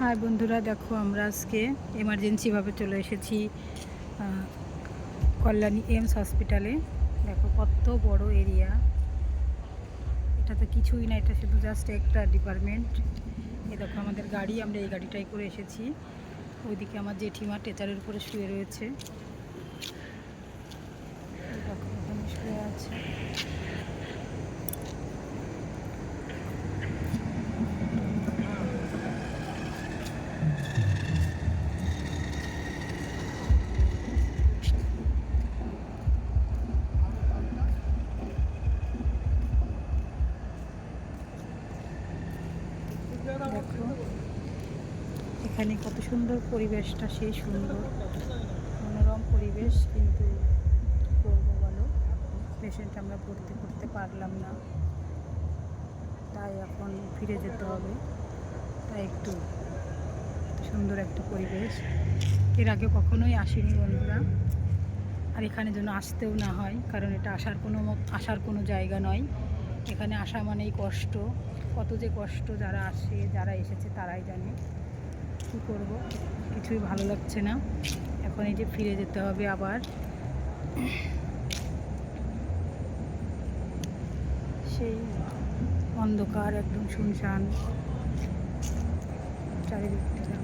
High বন্ধুরা, দেখো আমরা আজকে এমার্জেন্সিভাবে চলে এসেছি কল্যাণী এইমস হসপিটালে। দেখো কত বড় এরিয়া, এটা তো কিছুই না, এটা শুধু জাস্ট একটা ডিপার্টমেন্ট। এ দেখো আমাদের গাড়ি, আমরা এই গাড়িটাই করে এসেছি। ওইদিকে আমার জেঠিমা টেচারের উপরে শুয়ে রয়েছে, দেখো ওখানে শুয়ে আছে। দেখো এখানে কত সুন্দর পরিবেশটা, সেই সুন্দর মনোরম পরিবেশ, কিন্তু কী করবো বলো, পেশেন্ট আমরা ভর্তি করতে পারলাম না, তাই এখন ফিরে যেতে হবে। তাই একটু সুন্দর একটা পরিবেশ, এর আগে কখনোই আসিনি বন্ধুরা, আর এখানে যেন আসতেও না হয়, কারণ এটা আসার কোনো জায়গা নয়। এখানে আসা মানেই কষ্ট, কত যে কষ্ট, যারা আসে যারা এসেছে তারাই জানে। কী করব, কিছুই ভালো লাগছে না। এখন এই যে ফিরে যেতে হবে আবার। সেই অন্ধকার, একদম শুনশান চারিদিক থেকে।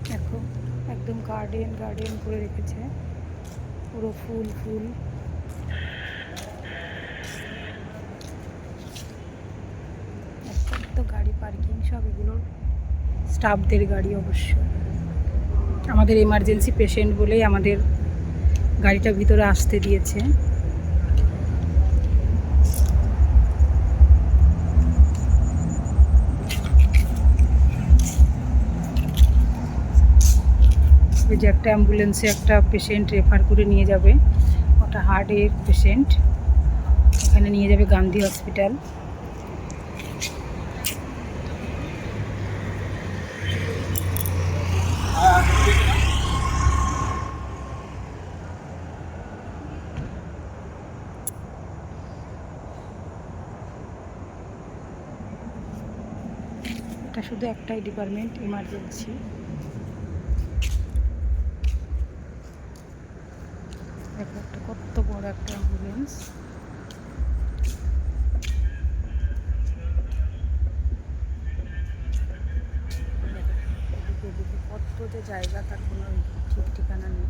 দেখো একদম গার্ডেন গার্ডেন করে রেখেছে, পুরো ফুল ফুল। তো গাড়ি পার্কিং সব এগুলো স্টাফদের গাড়ি অবশ্য। আমাদের এমার্জেন্সি পেশেন্ট বলেই আমাদের গাড়িটা ভিতরে আসতে দিয়েছে। ওই যে একটা অ্যাম্বুলেন্সে একটা পেশেন্ট রেফার করে নিয়ে যাবে, ওটা হার্টের পেশেন্ট, এখানে নিয়ে যাবে গান্ধী হসপিটাল। এটা শুধু একটাই ডিপার্টমেন্ট, এমার্জেন্সি। দেখো একটা কত বড় একটা অ্যাম্বুলেন্স। এদিকে কত যে জায়গা, তার কোনো ঠিক ঠিকানা নেই।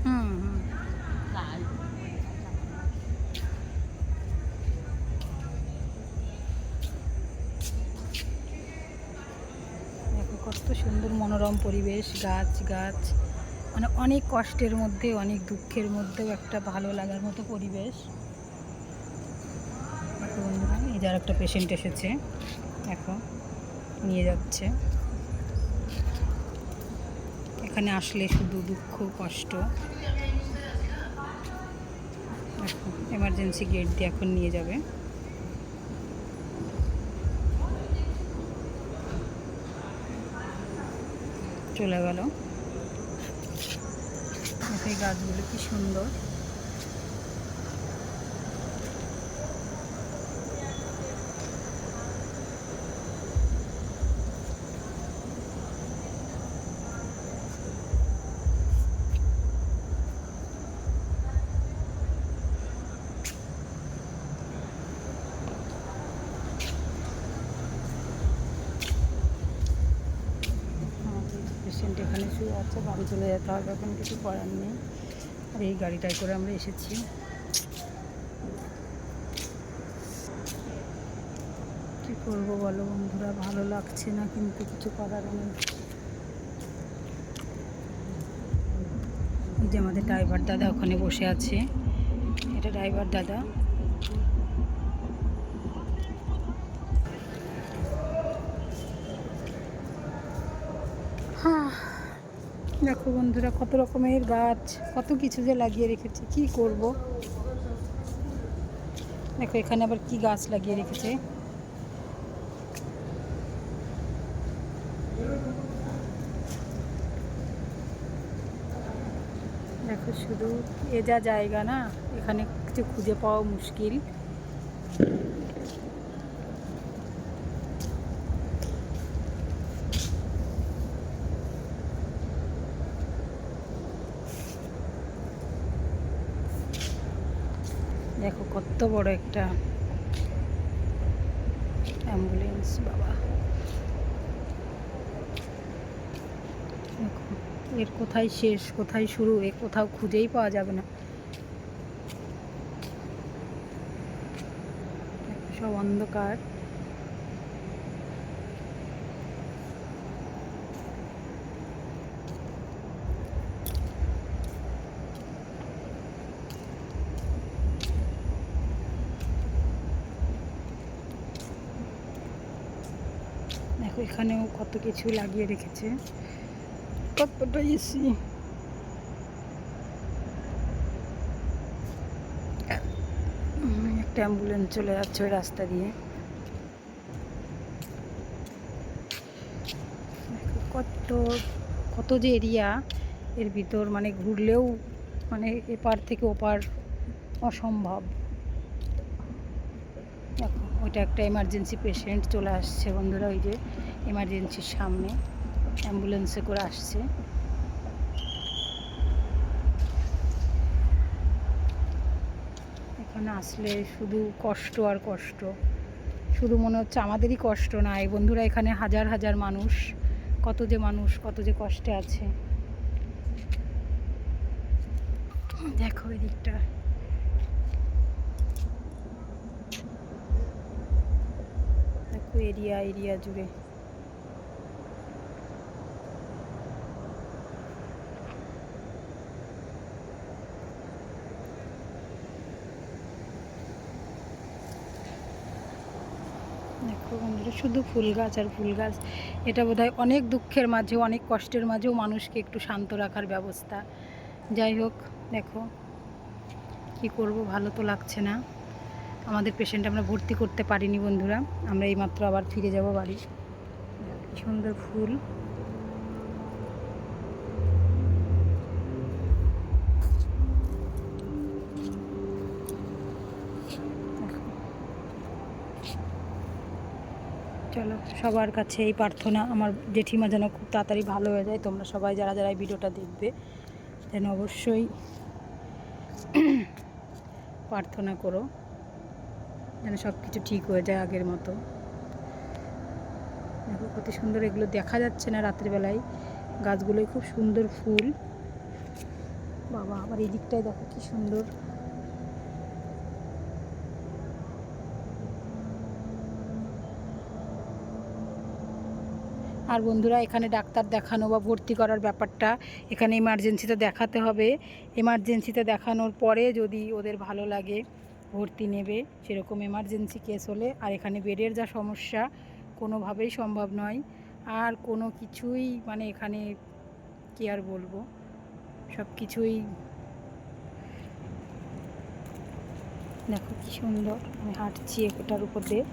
হুম হুম দেখো কত সুন্দর মনোরম পরিবেশ, গাছ গাছ, মানে অনেক কষ্টের মধ্যে, অনেক দুঃখের মধ্যেও একটা ভালো লাগার মতো পরিবেশ। দেখো বন্ধুরা, এই যার একটা পেশেন্ট এসেছে, দেখো নিয়ে যাচ্ছে। এখানে আসলে শুধু দুঃখ কষ্ট। দেখো এমার্জেন্সি গেট দিয়ে এখন নিয়ে যাবে। চলে গেল। এই গাছগুলো কি সুন্দর। পেশেন্ট এখানে শুয়ে আছে, বাড়ি চলে যেতে হবে, এখন কিছু করার নেই। আর এই গাড়িটাই করে আমরা এসেছি। কী করবো বলো বন্ধুরা, ভালো লাগছে না, কিন্তু কিছু করার নেই। এই যে আমাদের ড্রাইভার দাদা ওখানে বসে আছে, এটা ড্রাইভার দাদা। হ্যাঁ দেখো বন্ধুরা, কত রকমের গাছ, কত কিছু যে লাগিয়ে রেখেছে, কি করব। দেখো এখানে আবার কি গাছ লাগিয়ে রেখেছে। দেখো শুধু এ যা জায়গা না, এখানে কিছু খুঁজে পাওয়া মুশকিল। দেখো কত বড় একটা অ্যাম্বুলেন্স বাবা। দেখো এর কোথায় শেষ কোথায় শুরু এ কোথাও খুঁজেই পাওয়া যাবে না। সব অন্ধকার। দেখো এখানেও কত কিছু লাগিয়ে রেখেছে, কতটা এসি। একটা অ্যাম্বুলেন্স চলে যাচ্ছে ওই রাস্তা দিয়ে। কত কত যে এরিয়া এর ভিতর, মানে ঘুরলেও মানে এপার থেকে ওপার অসম্ভব। দেখো ওইটা একটা এমার্জেন্সি পেশেন্ট চলে আসছে বন্ধুরা, ওই যে এমার্জেন্সির সামনে অ্যাম্বুলেন্সে করে আসছে। এখানে আসলে শুধু কষ্ট আর কষ্ট, শুধু মনে হচ্ছে আমাদেরই কষ্ট না এই বন্ধুরা, এখানে হাজার হাজার মানুষ, কত যে কষ্টে আছে। দেখো এই দিকটা, দেখো এরিয়া জুড়ে। দেখো বন্ধুরা শুধু ফুল গাছ আর ফুল গাছ। এটা বোধহয় অনেক দুঃখের মাঝেও অনেক কষ্টের মাঝেও মানুষকে একটু শান্ত রাখার ব্যবস্থা। যাই হোক, দেখো কি করব, ভালো তো লাগছে না। আমাদের পেশেন্ট আমরা ভর্তি করতে পারিনি বন্ধুরা, আমরা এইমাত্র আবার ফিরে যাব বাড়ি। কি সুন্দর ফুল। চলো সবার কাছে এই প্রার্থনা, আমার জেঠিমা যেন খুব তাড়াতাড়ি ভালো হয়ে যায়। তোমরা সবাই যারা যারা এই ভিডিওটা দেখবে যেন অবশ্যই প্রার্থনা করো যেন সব কিছু ঠিক হয়ে যায় আগের মতো। দেখো কত সুন্দর, এগুলো দেখা যাচ্ছে না রাত্রিবেলায়, গাছগুলোই খুব সুন্দর ফুল বাবা। আবার এই দিকটায় দেখো কি সুন্দর। আর বন্ধুরা এখানে ডাক্তার দেখানো বা ভর্তি করার ব্যাপারটা, এখানে এমার্জেন্সিতে দেখাতে হবে। এমার্জেন্সিতে দেখানোর পরে যদি ওদের ভালো লাগে ভর্তি নেবে, সেরকম এমার্জেন্সি কেস হলে। আর এখানে বেডের যা সমস্যা, কোনোভাবেই সম্ভব নয়। আর কোনো কিছুই মানে এখানে কি আর বলবো, সব কিছুই। দেখো কি সুন্দর, আমি হাঁটছি এটার উপর দিয়ে।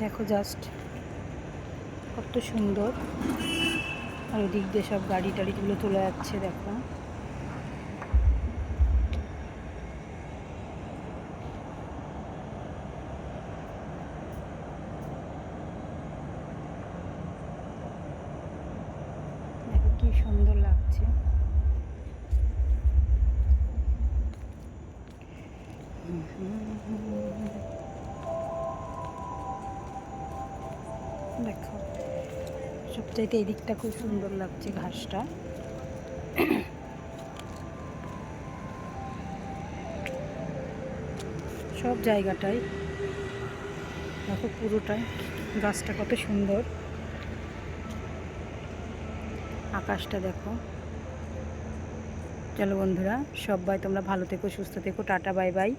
দেখো জাস্ট কত সুন্দর। আর ওদিক দিয়ে সব গাড়ি টাড়িগুলো চলে যাচ্ছে দেখো। দেখো কি সুন্দর লাগছে। দেখো সবচাইতে এই দিকটা খুব সুন্দর লাগছে, ঘাসটা। সব জায়গাটাই দেখো, পুরোটাই গাছটা কত সুন্দর। আকাশটা দেখো। চলো বন্ধুরা সবাই তোমরা ভালো থেকো, সুস্থ থেকো, টাটা বাই বাই।